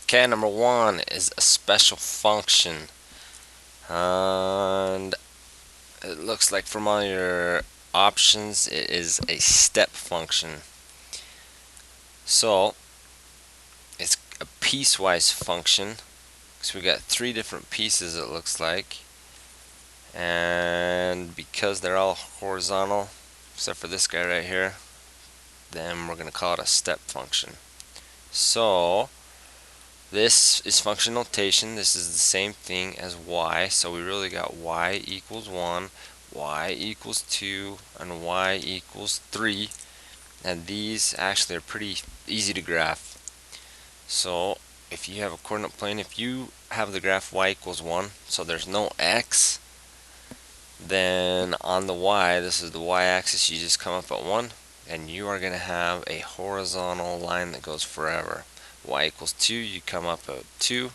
Okay, number one is a special function. And it looks like from all your options, it is a step function. So, it's a piecewise function. So we got three different pieces, it looks like. And because they're all horizontal, except for this guy right here, then we're going to call it a step function. So, this is function notation. This is the same thing as y. So we really got y equals 1, y equals 2, and y equals 3. And these actually are pretty easy to graph. So if you have a coordinate plane, if you have the graph y equals 1, so there's no x, then on the y, this is the y-axis, you just come up at 1, and you are going to have a horizontal line that goes forever. Y equals 2, you come up at 2,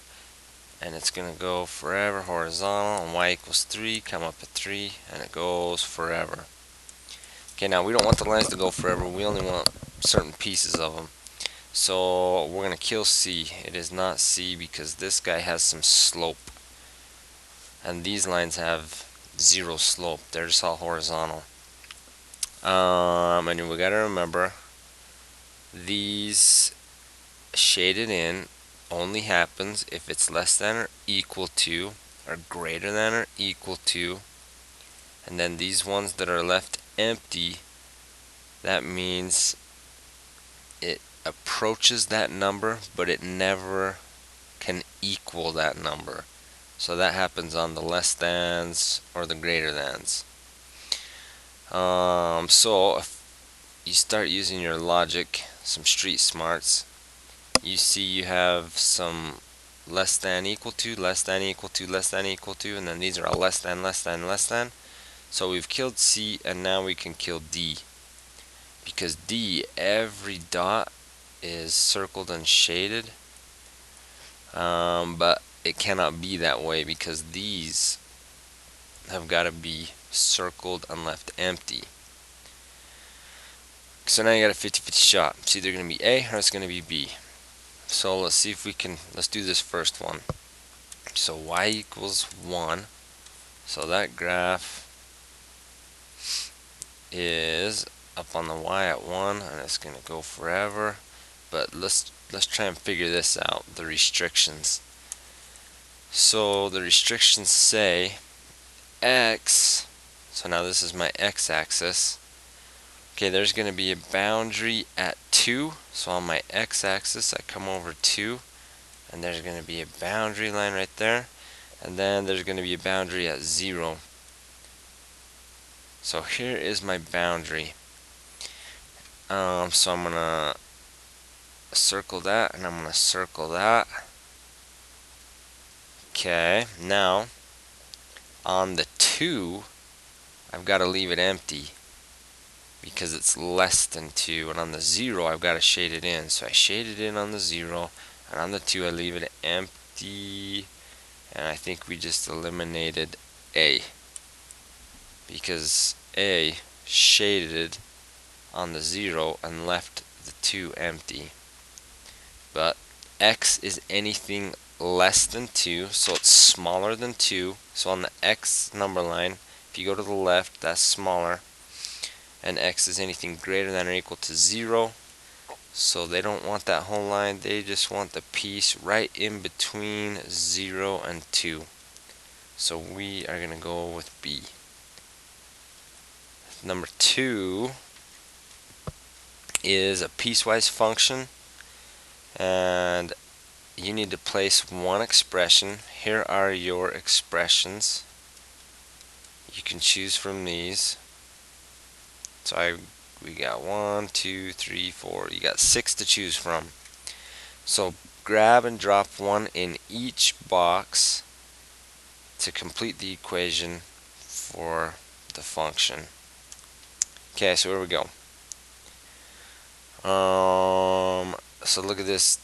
and it's going to go forever horizontal, and y equals 3, come up at 3, and it goes forever. Okay, now we don't want the lines to go forever, we only want certain pieces of them. So we're going to kill C. It is not C because this guy has some slope, and these lines have zero slope. They're just all horizontal. And we got to remember, these shaded in only happens if it's less than or equal to, or greater than or equal to, and then these ones that are left empty, that means it approaches that number, but it never can equal that number. So that happens on the less thans or the greater thans. So if you start using your logic, some street smarts, you see you have some less than equal to, less than equal to, less than equal to, and then these are all less than, less than, less than. So we've killed C, and now we can kill D. Because D, every dot is circled and shaded, but it cannot be that way because these have got to be circled and left empty. So now you got a 50-50 shot. It's either going to be A or it's going to be B. So let's see if we can, let's do this first one. So y equals 1. So that graph is up on the y at 1, and it's going to go forever. But let's try and figure this out, the restrictions. So the restrictions say x, so now this is my x-axis. Okay, there's going to be a boundary at 2, so on my x-axis I come over 2, and there's going to be a boundary line right there, and then there's going to be a boundary at 0. So here is my boundary. So I'm going to circle that, and I'm going to circle that. Okay, now on the 2, I've got to leave it empty because it's less than 2, and on the 0 I've got to shade it in. So I shade it in on the 0, and on the 2 I leave it empty, and I think we just eliminated A because A shaded on the 0 and left the 2 empty. But X is anything less than 2, so it's smaller than 2. So on the X number line, if you go to the left, that's smaller. And X is anything greater than or equal to 0. So they don't want that whole line, they just want the piece right in between 0 and 2. So we are going to go with B. Number 2 is a piecewise function, and you need to place one expression. Here are your expressions. You can choose from these. So we got 1, 2, 3, 4. You got 6 to choose from. So grab and drop one in each box to complete the equation for the function. Okay, so here we go. So look at this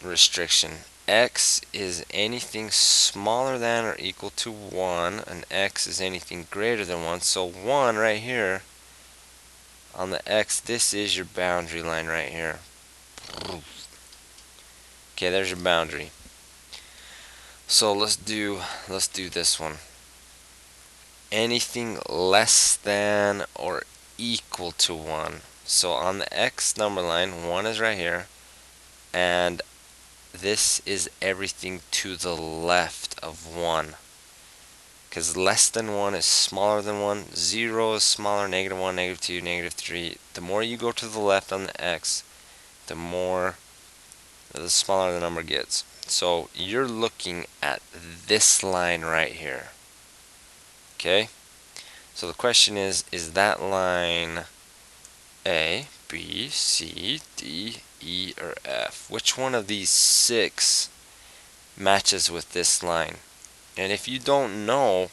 restriction. X is anything smaller than or equal to 1, and X is anything greater than 1. So 1 right here on the X, this is your boundary line right here. Okay, Okay, there's your boundary. So let's do this one. Anything less than or equal to 1. So on the x number line, 1 is right here, and this is everything to the left of 1. Because less than 1 is smaller than 1, 0 is smaller, -1, -2, -3. The more you go to the left on the x, the smaller the number gets. So you're looking at this line right here. Okay? So the question is that line A, B, C, D, E, or F? Which one of these 6 matches with this line? And if you don't know,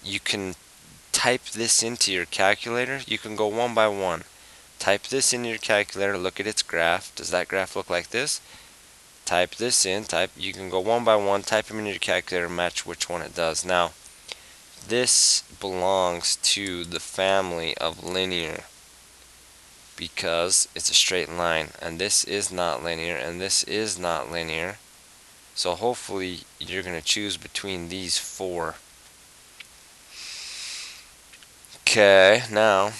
you can type this into your calculator. You can go one by one. Type this in your calculator, look at its graph. Does that graph look like this? Type this in, you can go one by one, type them in your calculator, match which one it does. Now, this belongs to the family of linear because it's a straight line, and this is not linear, and this is not linear. So hopefully you're going to choose between these 4. Okay, now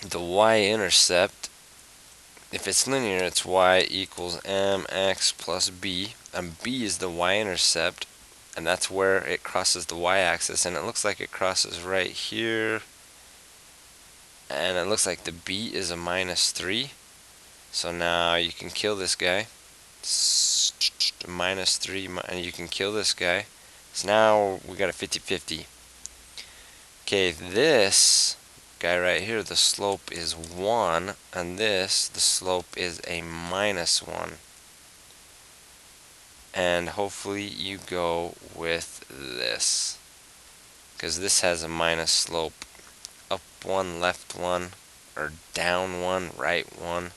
the y-intercept, if it's linear, it's y equals mx plus b, and b is the y-intercept, and that's where it crosses the y-axis, and it looks like it crosses right here, and it looks like the b is a -3. So now you can kill this guy. -3, and you can kill this guy. So now we got a 50-50. Okay, this guy right here, the slope is 1, and this, the slope is a -1. And hopefully you go with this, because this has a minus slope. Up 1, left 1, or down 1, right 1.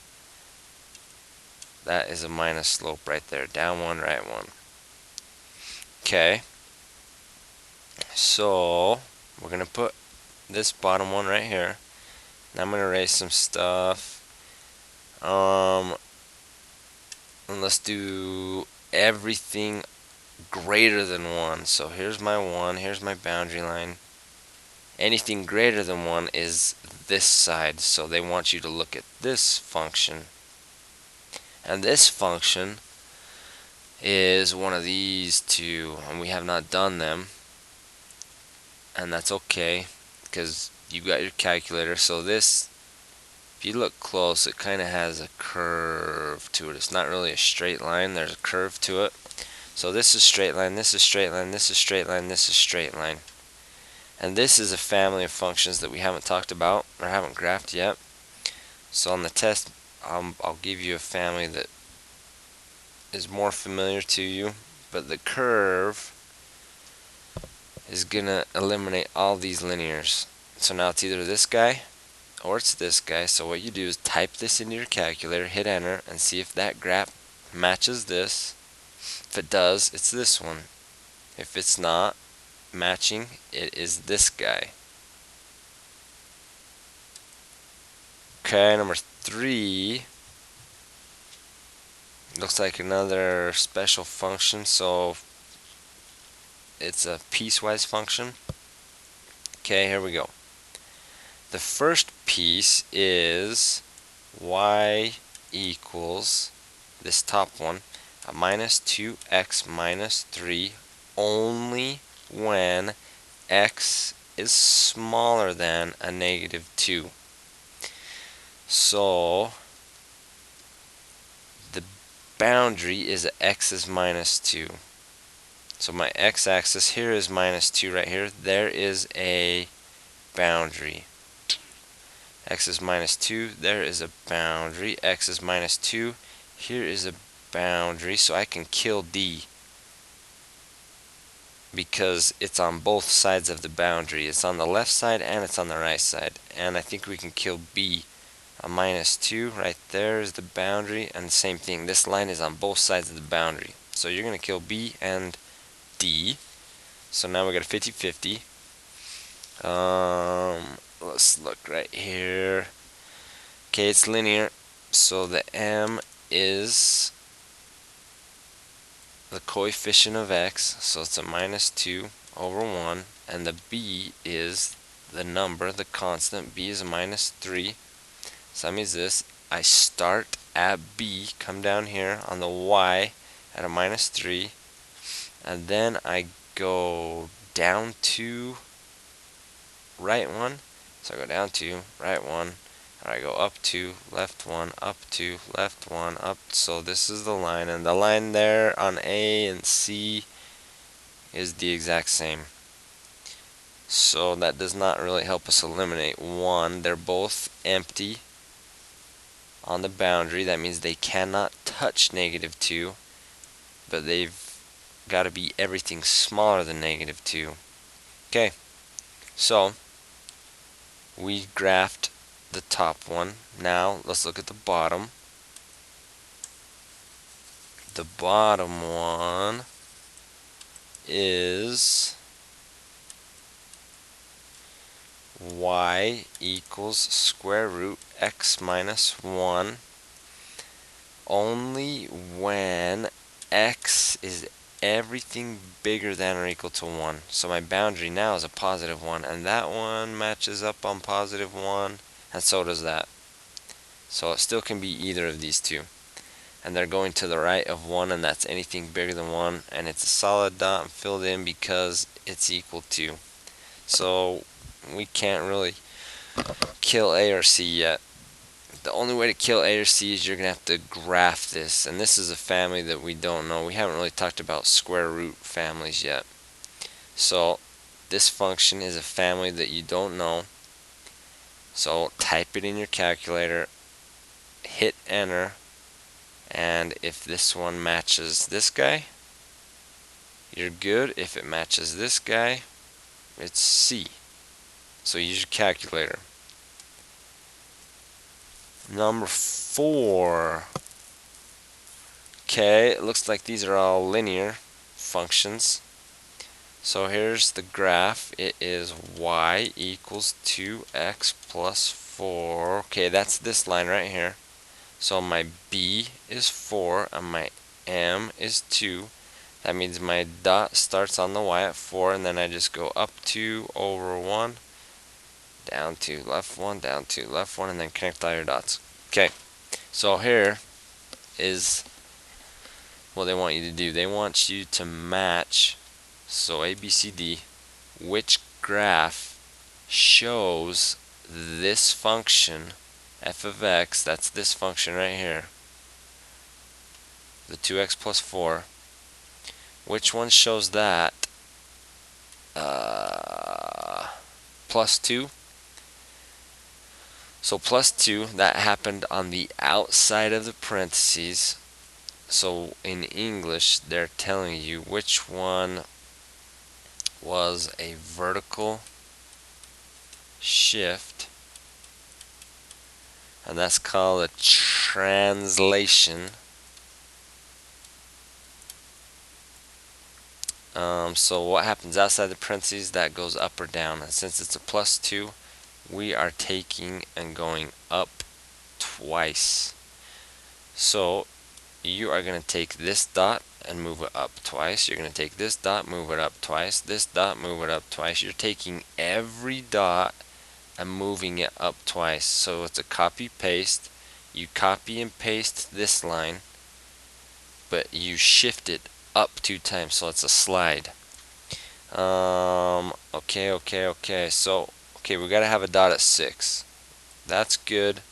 That is a minus slope right there. Down 1, right 1. Okay. So we're going to put this bottom one right here. Now I'm going to erase some stuff. And let's do everything greater than 1. So here's my 1. Here's my boundary line. Anything greater than 1 is this side. So they want you to look at this function. And this function is one of these 2, and we have not done them, and that's okay because you got your calculator. So this, if you look close, it kind of has a curve to it. It's not really a straight line, there's a curve to it. So this is straight line, this is straight line, this is straight line, this is straight line, and this is a family of functions that we haven't talked about or haven't graphed yet. So on the test, I'll give you a family that is more familiar to you, but the curve is gonna eliminate all these linears. So now it's either this guy or it's this guy. So what you do is type this into your calculator, hit enter, and see if that graph matches this. If it does, it's this one. If it's not matching, it is this guy. Okay, number 3 looks like another special function. So it's a piecewise function. Okay, here we go. The first piece is y equals this top one, a -2x minus 3, only when x is smaller than a -2. So the boundary is x is -2. So my x-axis here is -2 right here. There is a boundary. X is -2, there is a boundary. X is -2, here is a boundary. So I can kill D because it's on both sides of the boundary. It's on the left side and it's on the right side. And I think we can kill B. A -2 right there is the boundary, and the same thing, this line is on both sides of the boundary. So you're going to kill B and D. So now we got a 50-50. Let's look right here. Okay, it's linear, so the M is the coefficient of x, so it's a minus 2 over 1, and the b is the number, the constant. B is a minus 3. So that means this, I start at b, come down here on the y at a minus 3, and then I go down to right 1. So I go down 2, right 1, I go up 2, left 1, up 2, left 1, up. So this is the line, and the line there on A and C is the exact same. So that does not really help us eliminate 1. They're both empty on the boundary. That means they cannot touch negative 2, but they've got to be everything smaller than negative 2. Okay, so we graphed the top one. Now let's look at the bottom. The bottom one is y equals square root x minus 1 only when x is everything bigger than or equal to 1. So my boundary now is a positive 1, and that one matches up on positive 1, and so does that. So it still can be either of these two. And they're going to the right of 1, and that's anything bigger than 1, and it's a solid dot filled in because it's equal to. So we can't really kill A or C yet. The only way to kill A or C is you're going to have to graph this, and this is a family that we don't know. We haven't really talked about square root families yet. So this function is a family that you don't know. So type it in your calculator, hit enter, and if this one matches this guy, you're good. If it matches this guy, it's C. So use your calculator. Number 4. Okay, it looks like these are all linear functions. So here's the graph. It is y equals 2x plus 4. Okay, that's this line right here. So my b is 4 and my m is 2. That means my dot starts on the y at 4, and then I just go up 2 over 1, down 2, left 1, down 2, left 1, and then connect all your dots. Okay, so here is what they want you to do. They want you to match, so A, B, C, D, which graph shows this function, f of x, that's this function right here, the 2x plus 4, which one shows that plus 2. So plus 2, that happened on the outside of the parentheses. So in English, they're telling you which one was a vertical shift, and that's called a translation. So what happens outside the parentheses, that goes up or down, and since it's a plus 2, we are taking and going up twice. So you are going to take this dot and move it up twice. You're going to take this dot, move it up twice, this dot, move it up twice. You're taking every dot and moving it up twice. So it's a copy paste. You copy and paste this line, but you shift it up 2 times, so it's a slide. Okay. So we gotta have a dot at 6. That's good.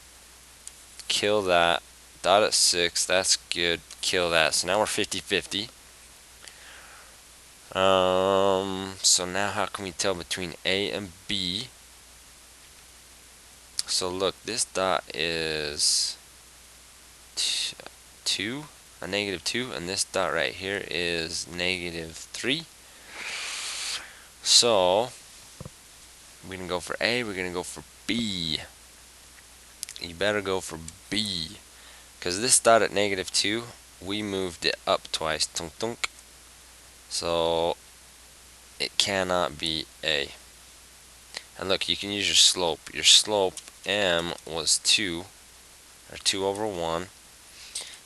Kill that. Dot at 6. That's good. Kill that. So now we're 50-50. So now how can we tell between A and B? So look, this dot is 2, a negative 2, and this dot right here is negative 3. So we're going to go for A, we're going to go for B. You better go for B, because this dot at negative 2, we moved it up twice. Tunk tunk. So it cannot be A. And look, you can use your slope. Your slope, M, was 2, or 2 over 1.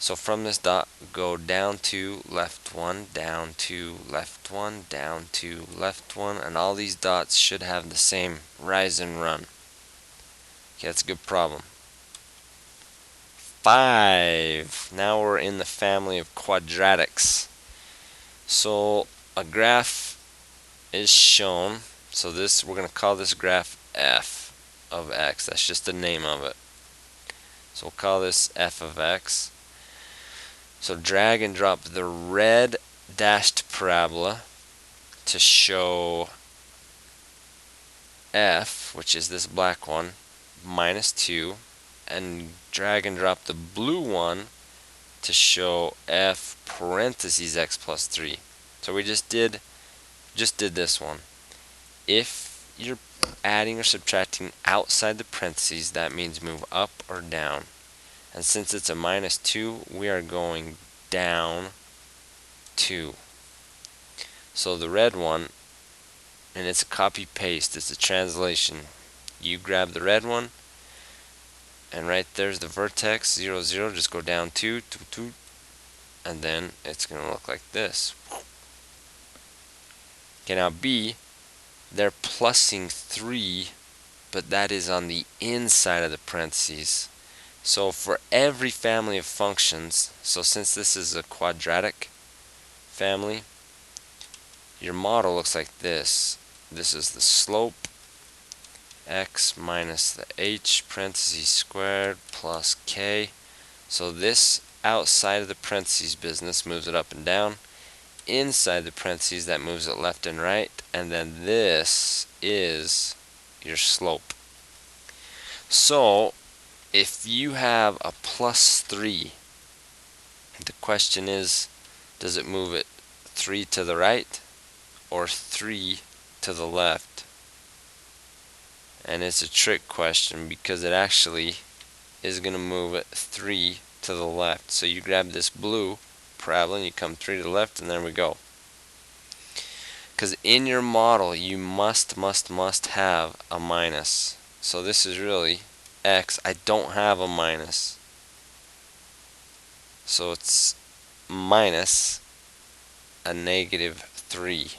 So from this dot, go down 2, left 1, down 2, left 1, down 2, left 1, and all these dots should have the same rise and run. Okay, that's a good problem. 5. Now we're in the family of quadratics. So a graph is shown. So this, we're going to call this graph f of x. That's just the name of it. So we'll call this f of x. So drag and drop the red dashed parabola to show f, which is this black one, minus 2, and drag and drop the blue one to show f parentheses x plus 3. So we just did this one. If you're adding or subtracting outside the parentheses, that means move up or down. And since it's a minus 2, we are going down 2. So the red one, and it's a copy paste, it's a translation. You grab the red one, and right there's the vertex 0, 0, just go down 2, 2, 2, and then it's going to look like this. Okay, now B, they're plussing 3, but that is on the inside of the parentheses. So for every family of functions, so since this is a quadratic family, your model looks like this. This is the slope, x minus the h parentheses squared plus k. So this outside of the parentheses business moves it up and down. Inside the parentheses, that moves it left and right. And then this is your slope. So if you have a plus 3, the question is, does it move it 3 to the right or 3 to the left? And it's a trick question because it actually is going to move it 3 to the left. So you grab this blue parabola and you come 3 to the left, and there we go. Because in your model you must have a minus. So this is really x. I don't have a minus. So it's minus a negative 3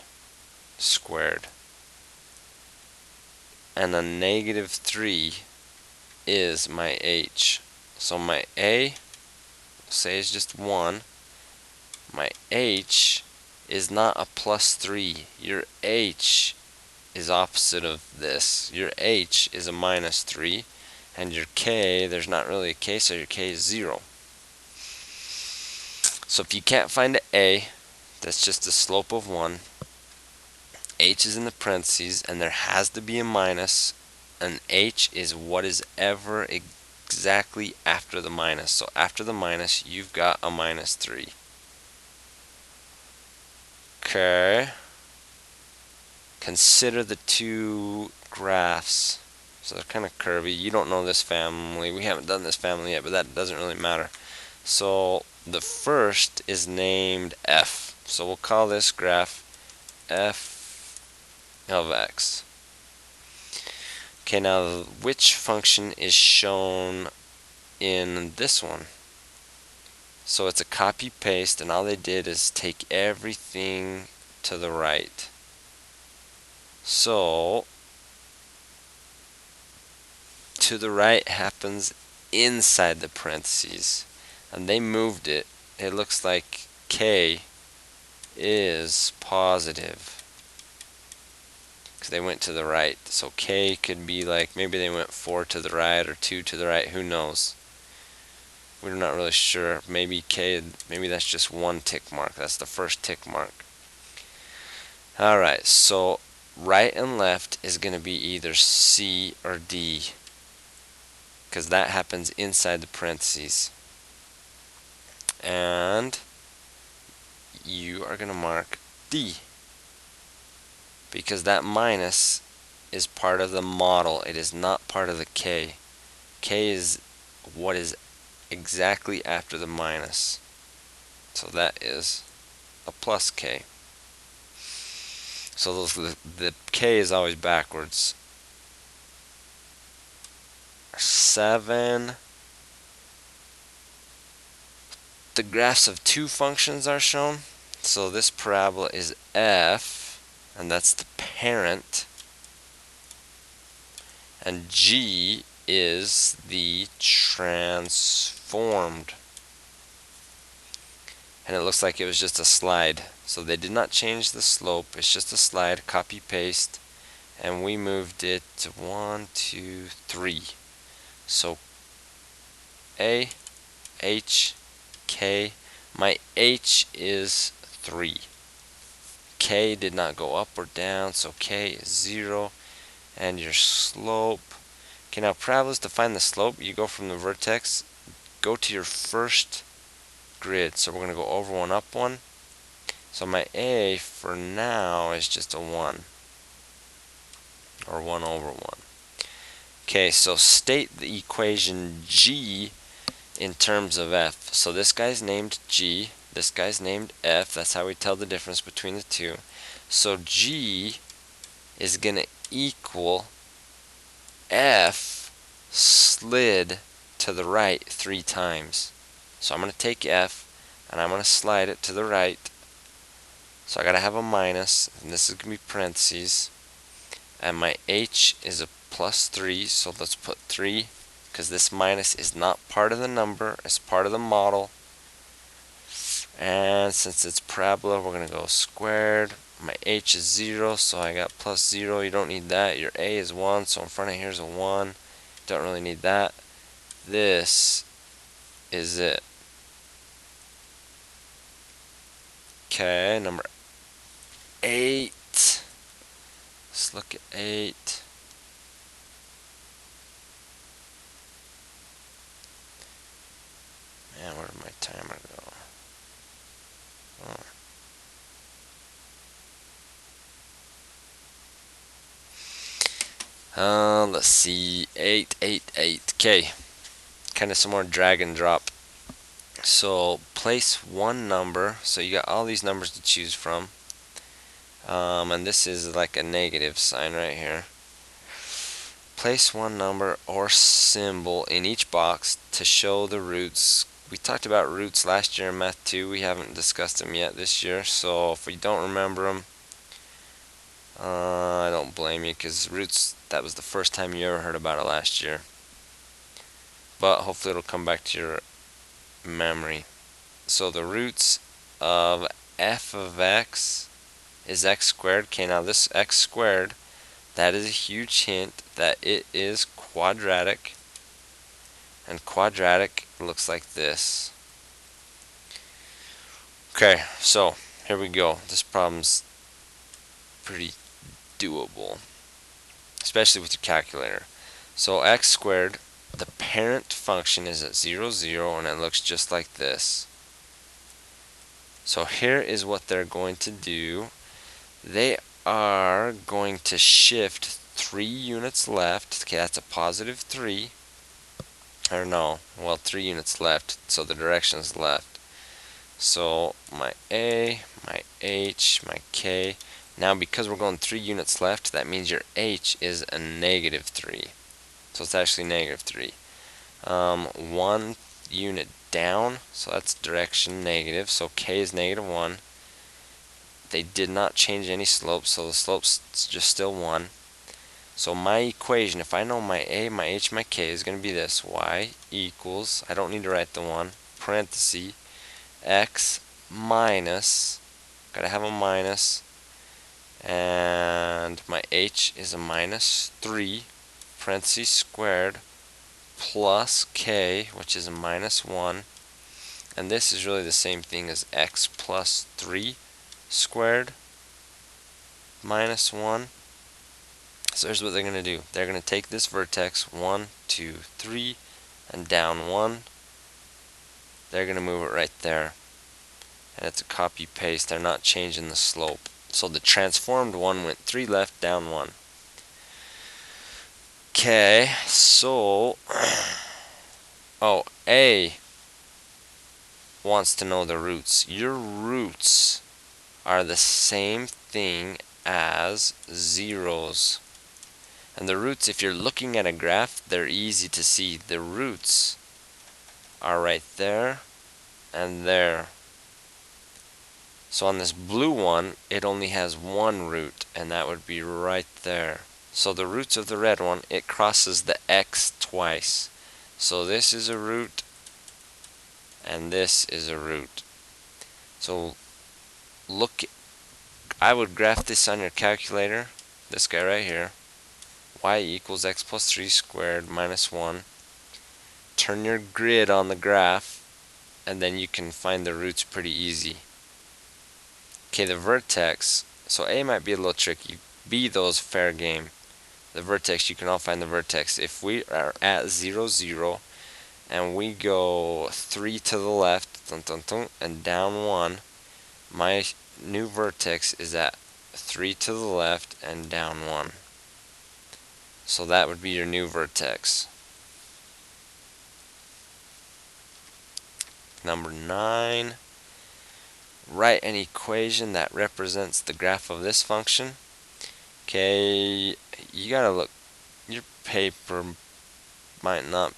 squared. And a negative 3 is my h. So my a, say, is just 1. My h is not a plus 3. Your h is opposite of this. Your h is a minus 3. And your k, there's not really a k, so your k is 0. So if you can't find an a, that's just the slope of 1. H is in the parentheses, and there has to be a minus, and h is what is ever exactly after the minus. So after the minus, you've got a minus 3. Okay. Consider the two graphs. So they're kind of curvy. You don't know this family. We haven't done this family yet, but that doesn't really matter. So the first is named f. So we'll call this graph f of x. Okay, now which function is shown in this one? So it's a copy paste, and all they did is take everything to the right. So to the right happens inside the parentheses, and they moved it. It looks like k is positive because they went to the right. So k could be like, maybe they went 4 to the right or 2 to the right, who knows. We're not really sure. Maybe k, maybe that's just one tick mark. That's the first tick mark. Alright, so right and left is going to be either C or D, because that happens inside the parentheses. And you are going to mark D, because that minus is part of the model. It is not part of the k. K is what is exactly after the minus. So that is a plus k. So the k is always backwards. 7 the graphs of two functions are shown. So this parabola is f, and that's the parent, and g is the transformed. And it looks like it was just a slide. So they did not change the slope, it's just a slide, copy paste, and we moved it to 1, 2, 3. So A, H, K, my H is 3. K did not go up or down, so K is 0. And your slope, okay, now parabolas, to find the slope, you go from the vertex, go to your first grid. So we're going to go over one, up one. So my A for now is just a 1, or 1 over 1. Okay, so state the equation G in terms of F. So this guy's named G, this guy's named F. That's how we tell the difference between the two. So G is going to equal F slid to the right 3 times. So I'm going to take F and I'm going to slide it to the right. So I got to have a minus, and this is going to be parentheses. And my H is a plus 3, so let's put 3, because this minus is not part of the number, it's part of the model. And since it's parabola, we're going to go squared. My H is 0, so I got plus 0. You don't need that. Your A is 1, so in front of here is a 1. Don't really need that. This is it. Okay, number 8. Let's look at 8. Man, where did my timer go? Let's see, 8, 8, 8. Okay, kind of some more drag and drop. So place one number. So you got all these numbers to choose from. And this is like a negative sign right here. Place one number or symbol in each box to show the roots. We talked about roots last year in Math 2. We haven't discussed them yet this year. So if you don't remember them, I don't blame you, because roots, that was the first time you ever heard about it last year. But hopefully it'll come back to your memory. So the roots of f of x is x squared. Okay, now this x squared, that is a huge hint that it is quadratic. And quadratic looks like this. Okay, so here we go. This problem's pretty doable, especially with your calculator. So x squared, the parent function is at 0, 0, and it looks just like this. So here is what they're going to do. They are going to shift 3 units left. Okay, that's a positive 3. Or no, well, 3 units left, so the direction is left. So my A, my H, my K. Now because we're going 3 units left, that means your H is a negative 3. So it's actually negative 3. 1 unit down, so that's direction negative, so K is negative 1. They did not change any slope, so the slope's just still 1. So my equation, if I know my A, my H, my K, is going to be this. Y equals, I don't need to write the 1, parenthesis, x minus, gotta have a minus, and my H is a minus 3, parenthesis squared, plus K, which is a minus 1. And this is really the same thing as x plus 3 squared minus 1. So here's what they're going to do. They're going to take this vertex 1, 2, 3 and down 1. They're going to move it right there. And it's a copy paste. They're not changing the slope. So the transformed one went 3 left, down 1. Okay, so oh, A wants to know the roots. Your roots are the same thing as zeros. And the roots, if you're looking at a graph, they're easy to see. The roots are right there, and there. So on this blue one, it only has one root, and that would be right there. So the roots of the red one, it crosses the X twice. So this is a root, and this is a root. So look, I would graph this on your calculator, this guy right here, y equals x plus 3 squared minus 1. Turn your grid on the graph, and then you can find the roots pretty easy. Okay, the vertex, so A might be a little tricky, B though is fair game. The vertex, you can all find the vertex. If we are at 0, 0, and we go 3 to the left, dun, dun, dun, and down 1, my new vertex is at 3 to the left and down 1. So that would be your new vertex. Number 9, write an equation that represents the graph of this function. Okay, you gotta look, your paper might not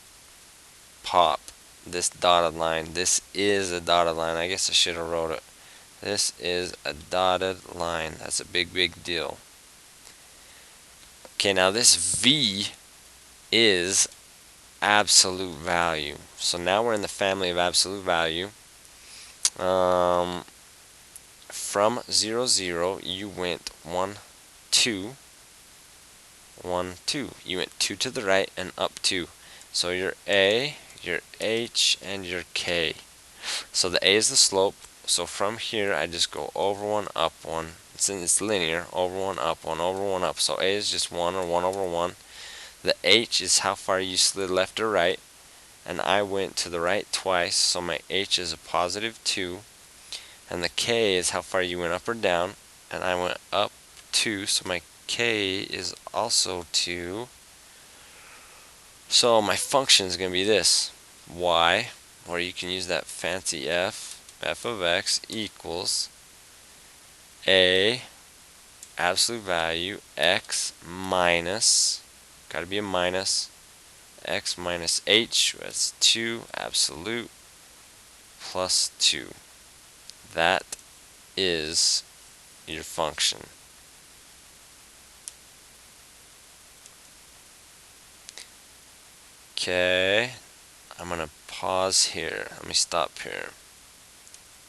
pop this dotted line. This is a dotted line. I guess I should have wrote it. This is a dotted line. That's a big, big deal. Okay, now this V is absolute value. So now we're in the family of absolute value. From 0, 0, you went 1, 2, 1, 2. You went 2 to the right and up 2. So your A, your H, and your K. So the A is the slope. So from here, I just go over 1, up 1. It's linear. Over 1, up 1, over 1, up. So A is just 1 or 1 over 1. The H is how far you slid left or right. And I went to the right twice, so my H is a positive 2. And the K is how far you went up or down. And I went up 2, so my K is also 2. So my function is going to be this. Y, or you can use that fancy f of x equals a absolute value x minus, got to be a minus, x minus h, that's 2 absolute plus 2. That is your function. Okay, I'm going to pause here. Let me stop here.